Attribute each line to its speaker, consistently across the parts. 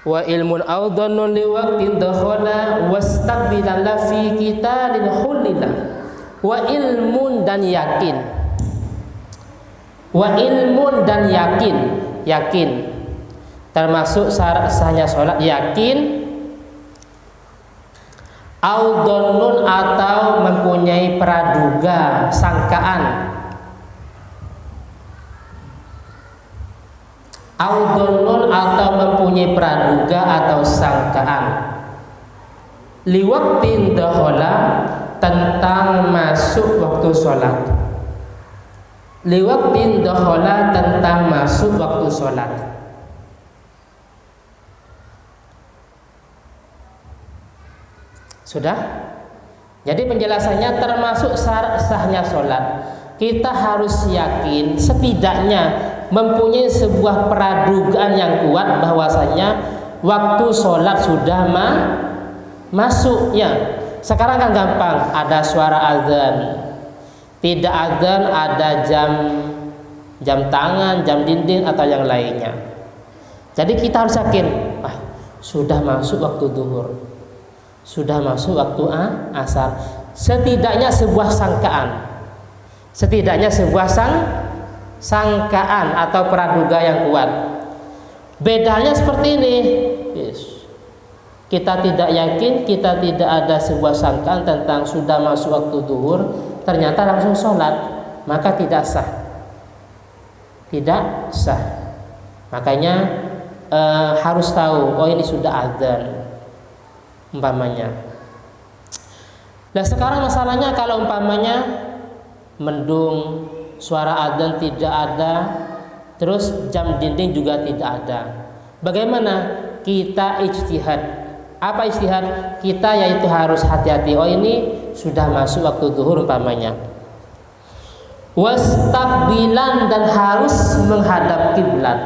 Speaker 1: wa ilmun awdhanun li waqtin dakhala wastaqbilan la fi qitalin khulila. Wa ilmun dan yakin, wa ilmun dan yakin, yakin termasuk syarat sahnya sholat, yakin, awdhanun atau mempunyai praduga, sangkaan, awdhanun atau mempunyai praduga atau sangkaan, liwaktin dakhala tentang masuk waktu sholat, liwaktin dakhala tentang masuk waktu sholat. Sudah? Jadi penjelasannya termasuk syarat sahnya sholat, kita harus yakin setidaknya mempunyai sebuah pradugaan yang kuat bahwasanya waktu sholat sudah masuk ya. Sekarang kan gampang, ada suara azan, tidak azan ada jam tangan, jam dinding atau yang lainnya. Jadi kita harus yakin, sudah masuk waktu zuhur, sudah masuk waktu asar. Setidaknya sebuah sangkaan, setidaknya sebuah sangkaan atau praduga yang kuat. Bedanya seperti ini, kita tidak yakin, kita tidak ada sebuah sangkaan tentang sudah masuk waktu zuhur, ternyata langsung sholat, maka tidak sah, tidak sah. Makanya harus tahu, oh ini sudah azan umpamanya. Nah sekarang masalahnya kalau umpamanya mendung, suara azan tidak ada, terus jam dinding juga tidak ada, bagaimana? Kita ijtihad. Apa ijtihad? Kita yaitu harus hati-hati, oh ini sudah masuk waktu zuhur umpamanya. Wastaqbilan dan harus menghadap kiblat.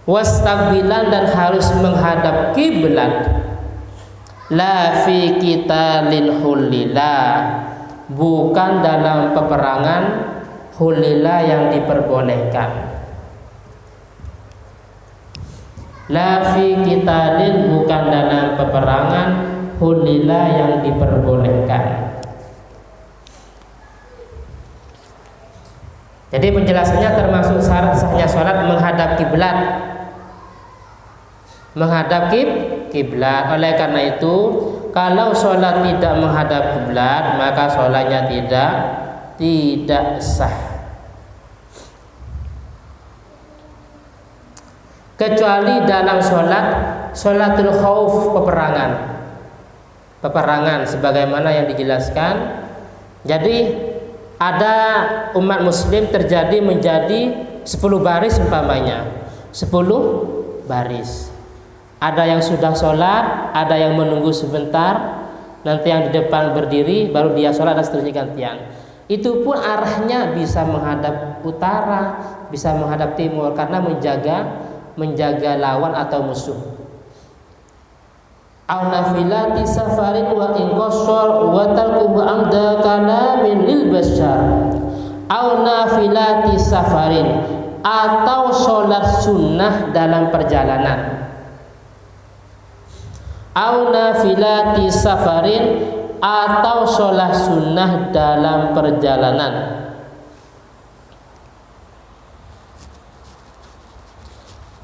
Speaker 1: Wastaqbilan dan harus menghadap kiblat. La fi qitalin hulila, bukan dalam peperangan hulila yang diperbolehkan. La fi qitalin, bukan dalam peperangan hulila yang diperbolehkan. Jadi penjelasannya termasuk syarat sahnya sholat menghadap kiblat, menghadap kiblat. Oleh karena itu, kalau sholat tidak menghadap kiblat, maka sholatnya tidak sah. Kecuali dalam sholatul khauf, peperangan sebagaimana yang dijelaskan. Jadi ada umat muslim terjadi menjadi 10 baris umpamanya, 10 baris. Ada yang sudah sholat, ada yang menunggu sebentar, nanti yang di depan berdiri baru dia sholat dan seterusnya gantian. Itu pun arahnya bisa menghadap utara, bisa menghadap timur, karena menjaga lawan atau musuh. Au nafilati safarin wa in qassar wa tarkuhu amda kana min lil bashar. Au nafilati safarin, atau sholat sunnah dalam perjalanan. Au nafilati safarin, atau sholat sunnah dalam perjalanan.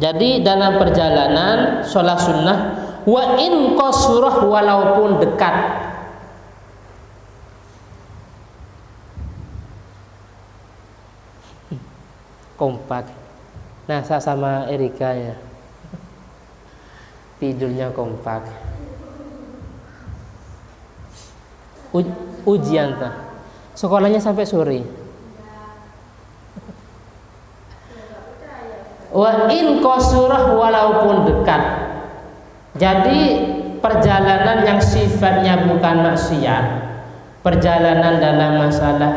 Speaker 1: Jadi dalam perjalanan sholat sunnah, wa in qasurah, walaupun dekat. Kompak. Nah saya sama Erika ya, tidurnya kompak. Ujian tak? Sekolahnya sampai sore. Wa in qasurah, walaupun dekat. Jadi perjalanan yang sifatnya bukan maksiat, perjalanan dalam masalah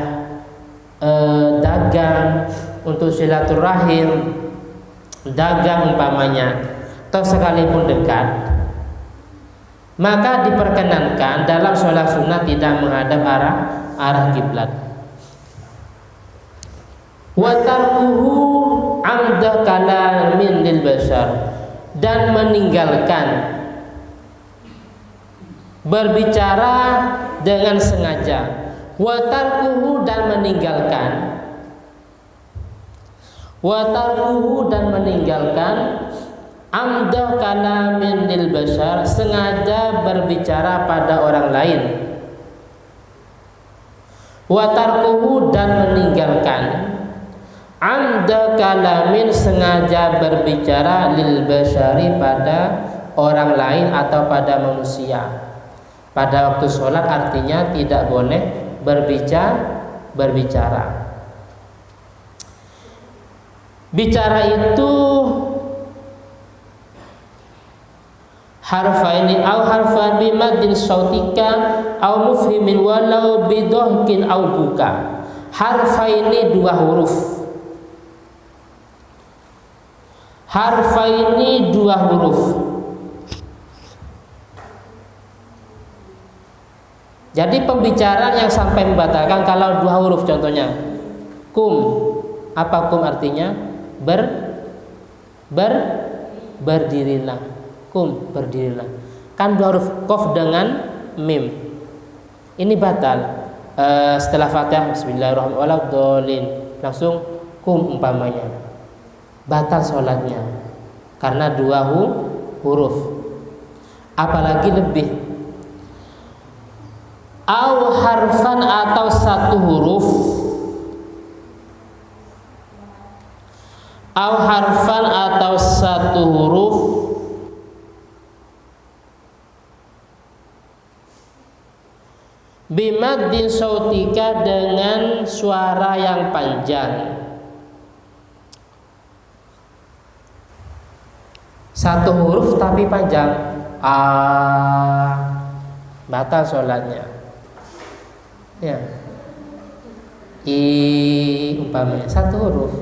Speaker 1: dagang untuk silaturahim, dagang umpamanya, atau sekalipun dekat, maka diperkenankan dalam sholat sunnah tidak menghadap arah kiblat. Wa tarkuhu amdan amda kalamin lil bashar, dan meninggalkan berbicara dengan sengaja, wa tarkuhu dan meninggalkan, wa tarkuhu dan meninggalkan amda kalamin lil bashar, sengaja berbicara pada orang lain, wa tarkuhu dan meninggalkan amda kalamin, sengaja berbicara lil bashari pada orang lain atau pada manusia. Pada waktu sholat artinya tidak boleh berbicara. Bicara itu harfaini au harfan bimaddin sautika au mufhimin walau bidhahkin au buka. Harfaini dua huruf. Harfaini dua huruf. Jadi pembicaraan yang sampai membatalkan kalau dua huruf, contohnya kum. Apa kum artinya? Berdirilah. Kum, berdirilah. Kan dua huruf, qaf dengan mim. Ini batal. Setelah Fatihah bismillahirrahmanirrahim langsung kum umpamanya. Batal sholatnya karena dua huruf. Apalagi lebih, au harfan atau satu huruf, au harfan atau satu huruf, bimaddin sautika dengan suara yang panjang. Satu huruf tapi panjang, batal sholatnya. Ya, umpamanya satu huruf.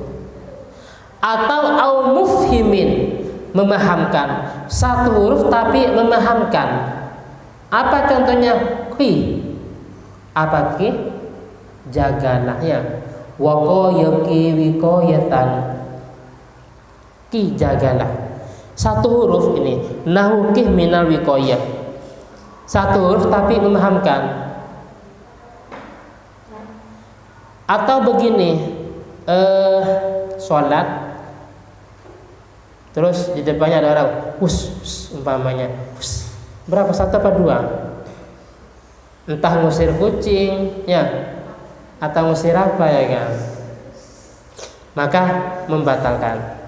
Speaker 1: Atau au mufhimin, memahamkan. Satu huruf tapi memahamkan. Apa contohnya? Qi. Apa qi? Jagalah, ya. Waqayaki wiqayatan. Qi, jagalah. Satu huruf ini, nahukih minal wiqayah. Satu huruf tapi memahamkan. Atau begini, sholat, terus di depannya ada orang, umpamanya, berapa, satu apa dua? Entah ngusir kucing, ya, atau ngusir apa, ya kan? Maka membatalkan.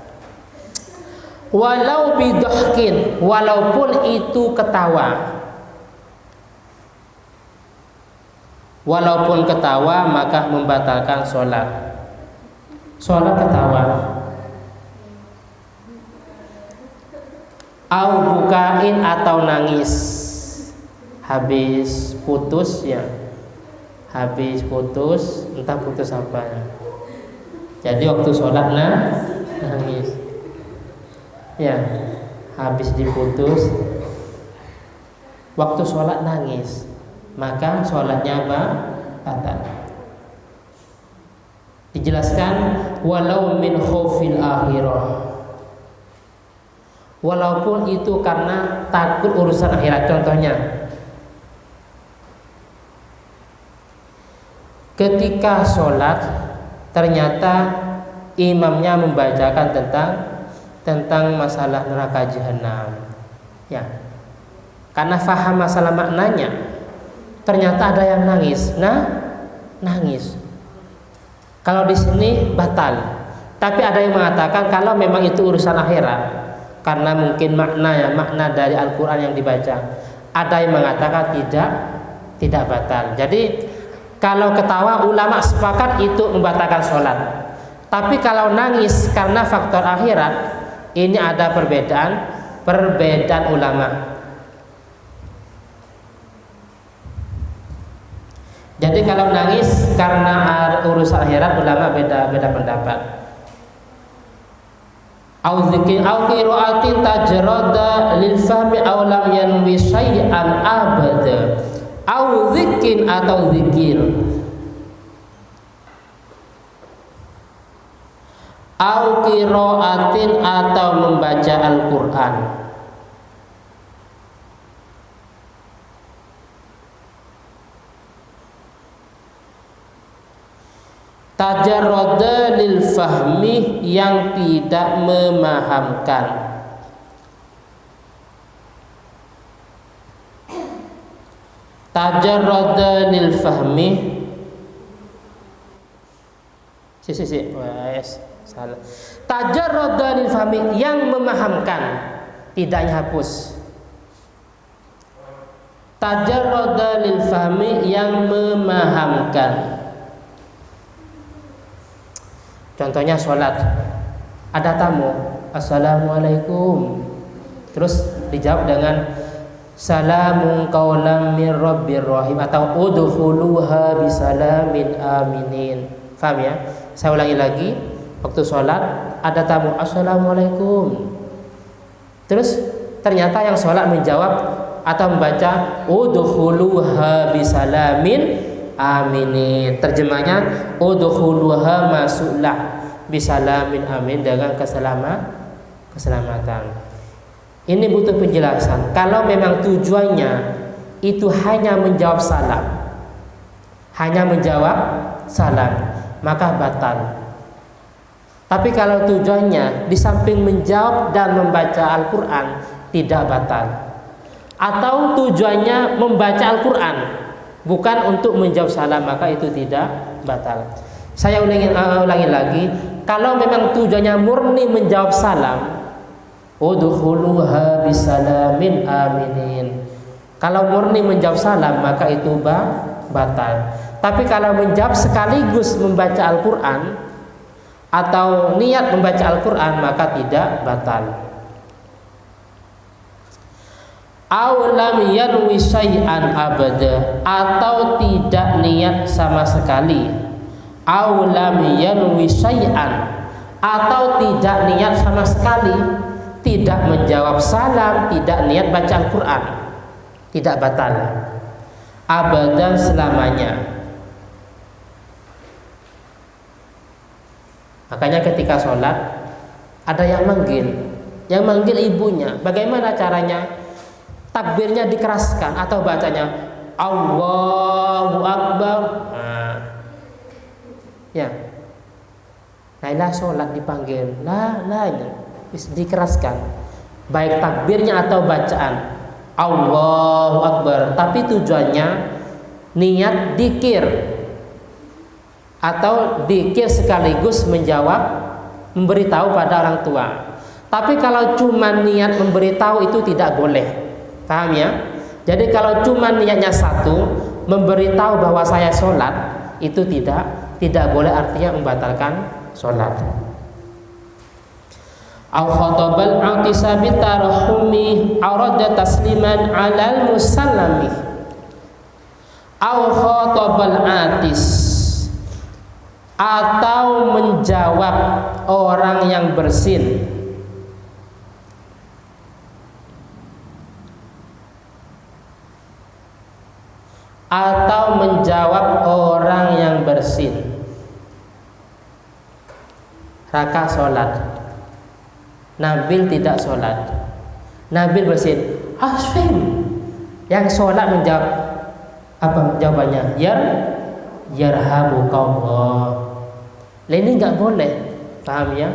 Speaker 1: Walau bidhahkin, walaupun itu ketawa. Walaupun ketawa maka membatalkan sholat. Sholat ketawa. Au bukain atau nangis. Habis putus, ya. Habis putus, entah putus apa. Jadi waktu sholat nangis. Ya, habis diputus, waktu sholat nangis, maka sholatnya batal. Dijelaskan, walau min khaufil akhirah, walaupun itu karena takut urusan akhirat. Contohnya, ketika sholat ternyata imamnya membacakan tentang masalah neraka jahanam, ya, karena faham masalah maknanya, ternyata ada yang nangis. Nangis. Kalau di sini batal, tapi ada yang mengatakan kalau memang itu urusan akhirat, karena mungkin makna dari Al-Quran yang dibaca. Ada yang mengatakan tidak batal. Jadi kalau ketawa, ulama sepakat itu membatalkan sholat. Tapi kalau nangis karena faktor akhirat, ini ada perbedaan ulama. Jadi kalau nangis karena urusan akhirat, ulama beda pendapat. Au dzikir au qiraatin tajrada lil fahmi aw lam yanwi syai'an abada. Au dzikin atau zikir. au qiraatin atau membaca Al-Qur'an. Tajarrada lil fahmi, yang tidak memahamkan. Tajarrada lil fahmi. Salah. Tajarrada lil fahmi, yang memahamkan, tidaknya hapus. Tajarrada lil fahmi, yang memahamkan. Contohnya sholat, ada tamu, assalamualaikum, terus dijawab dengan salamun qaulam mir rabbir rahim atau udkhuluha bisalamin aminin. Paham ya? Saya ulangi lagi, waktu sholat ada tamu, assalamualaikum, terus ternyata yang sholat menjawab atau membaca udkhuluha bisalamin aminin. Terjemahnya udkhuluha, masuklah, bisalamin, amin, dengan keselamatan. Ini butuh penjelasan. Kalau memang tujuannya itu hanya menjawab salam, maka batal. Tapi kalau tujuannya di samping menjawab dan membaca Al-Quran, tidak batal. Atau tujuannya membaca Al-Quran bukan untuk menjawab salam, maka itu tidak batal. Saya ulangi lagi, kalau memang tujuannya murni menjawab salam, udkhuluha bisalamin aminin. Kalau murni menjawab salam, maka itu batal. Tapi kalau menjawab sekaligus membaca Al-Quran atau niat membaca Al-Quran, maka tidak batal. Aw lam yanwi syai'an abada, atau tidak niat sama sekali. Aw lam yanwi syai'an, atau tidak niat sama sekali, tidak menjawab salam, tidak niat baca Al-Quran, tidak batal. Abadan, selamanya. Makanya ketika sholat ada yang manggil ibunya. Bagaimana caranya? Takbirnya dikeraskan atau bacanya Allahu Akbar. Nah, sholat dipanggil, dikeraskan, baik takbirnya atau bacaan Allahu Akbar, tapi tujuannya niat dzikir atau dzikir sekaligus menjawab, memberitahu pada orang tua. Tapi kalau cuma niat memberitahu itu tidak boleh. Paham ya? Jadi kalau cuma niatnya satu, memberitahu bahwa saya sholat, itu tidak boleh, artinya membatalkan sholat. Au khatabal atisabi tarahumi arada tasliman alal musallami. Au khatabal atis, atau menjawab orang yang bersin. Atau menjawab orang yang bersin. Raka sholat, Nabil tidak sholat, Nabil bersin, Asfim. Yang sholat menjawab apa jawabannya? Yarhamukallah. Ini nggak boleh, paham ya?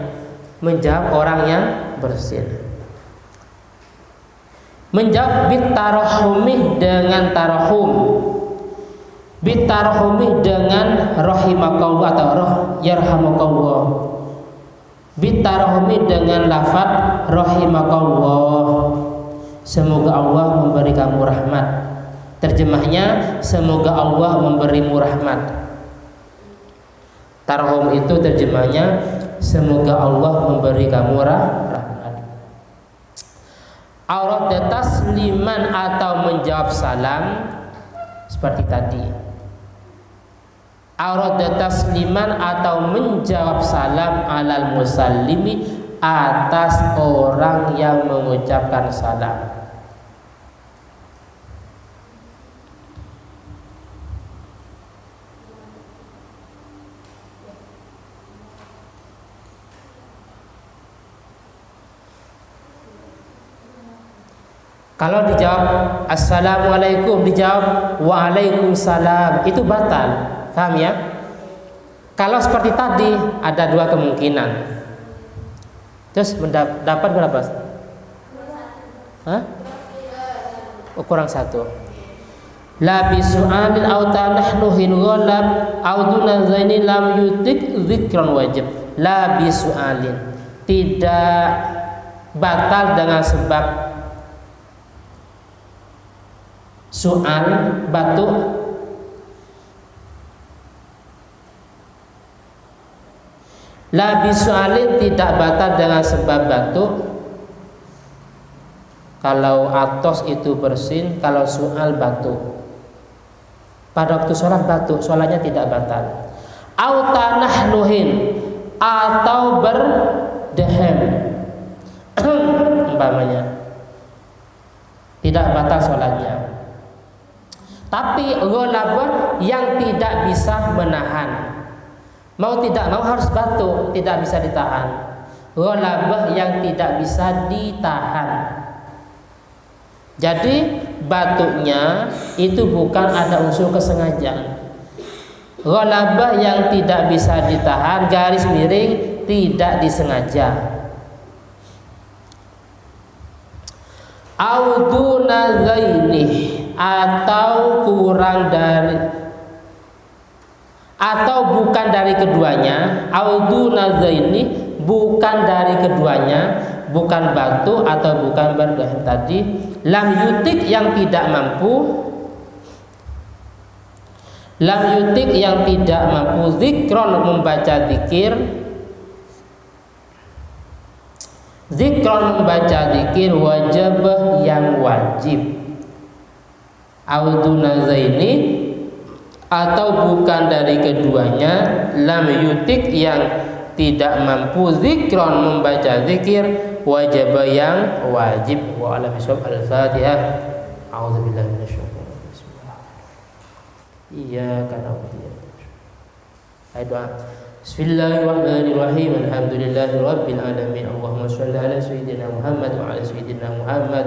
Speaker 1: Menjawab orang yang bersin. Menjawab bitarahumi, dengan tarahum. Bitarahumi dengan rahimakallah atau yarhamukallah. Bitarahumi dengan lafaz rahimakallah, semoga Allah memberi kamu rahmat. Terjemahnya semoga Allah memberimu rahmat. Tarhum itu terjemahnya semoga Allah memberi kamu rahmat. Arada tasliman, atau menjawab salam seperti tadi. Arada tasliman, atau menjawab salam alal musallimi, atas orang yang mengucapkan salam. Kalau dijawab assalamualaikum, dijawab waalaikumsalam, itu batal. Paham ya? Kalau seperti tadi ada dua kemungkinan. Terus dapat berapa? Hah? Oh, kurang satu. La bisu'alin aw tanahnuhin ghalab aw duna zaini lam yutik dzikran wajib. La bisu'alin, tidak batal dengan sebab soal batuk. La bisu'alin, tidak batal dengan sebab batuk. Kalau atos itu bersin, kalau soal batuk. Pada waktu sholat batuk, sholatnya tidak batal. Au tanahnuhin, atau berdehem umpamanya, tidak batal sholatnya. Tapi ghalabah yang tidak bisa menahan, mau tidak mau harus batuk, tidak bisa ditahan. Ghalabah yang tidak bisa ditahan. Jadi batuknya itu bukan ada unsur kesengajaan. Ghalabah yang tidak bisa ditahan, garis miring, tidak disengaja. Auduna zaini, atau kurang dari, atau bukan dari keduanya. Auduna zaini, bukan dari keduanya, bukan batu atau bukan berdehem tadi. Lam yutik, yang tidak mampu. Lam yutik, yang tidak mampu. Zikron, membaca zikir. Zikron, membaca zikir. Wajib, yang wajib. Auduna zaini, atau bukan dari keduanya. Lam yutik, yang tidak mampu. Zikron, membaca zikir. Wajib, yang wajib. Wa ala bisawab. Al-Fatihah. A'udzubillahi minasyaitonir rajim. Bismillahirrahmanirrahim. Iyyaka na'budu wa iyyaka nasta'in. Doa. Bismillahirrahmanirrahim. Alhamdulillahirabbil alamin. Allahumma shalli ala sayyidina Muhammad wa ala sayyidina Muhammad.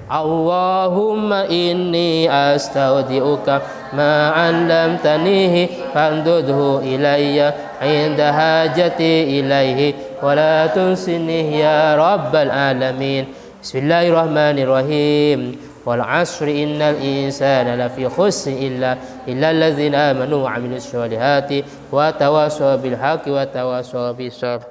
Speaker 1: Allahumma inni astaudi'uka ma 'allamtanihi fandudhu ilayya 'inda hajati ilaihi wa la tunsinih ya rabbal alamin. Bismillahirrahmanirrahim. Wal 'asri innal insana lafi khusr illa alladzina amanu wa 'amilus solihati wa tawassaw bil haqqi wa tawassaw bis sabr.